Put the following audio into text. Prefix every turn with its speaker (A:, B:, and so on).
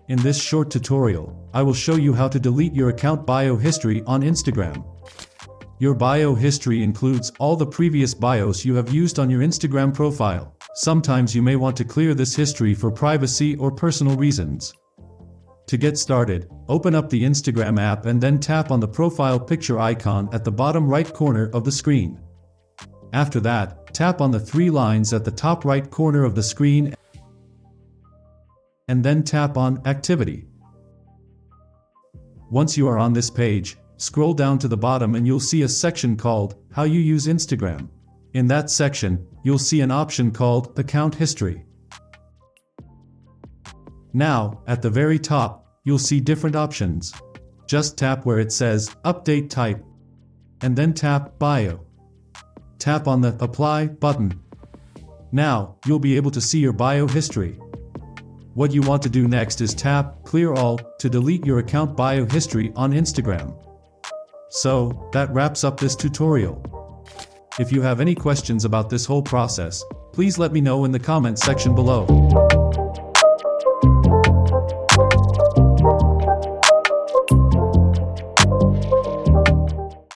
A: In this short tutorial, I will show you how to delete your account bio history on Instagram. Your bio history includes all the previous bios you have used on your Instagram profile. Sometimes you may want to clear this history for privacy or personal reasons. To get started, open up the Instagram app and then tap on the profile picture icon at the bottom right corner of the screen. After that, tap on the three lines at the top right corner of the screen and then tap on Activity. Once you are on this page, scroll down to the bottom and you'll see a section called How You Use Instagram. In that section, you'll see an option called Account History. Now, at the very top, you'll see different options. Just tap where it says Update Type, and then tap Bio. Tap on the Apply button. Now, you'll be able to see your bio history. What you want to do next is tap Clear All to delete your account bio history on Instagram. So, that wraps up this tutorial. If you have any questions about this whole process, please let me know in the comment section below.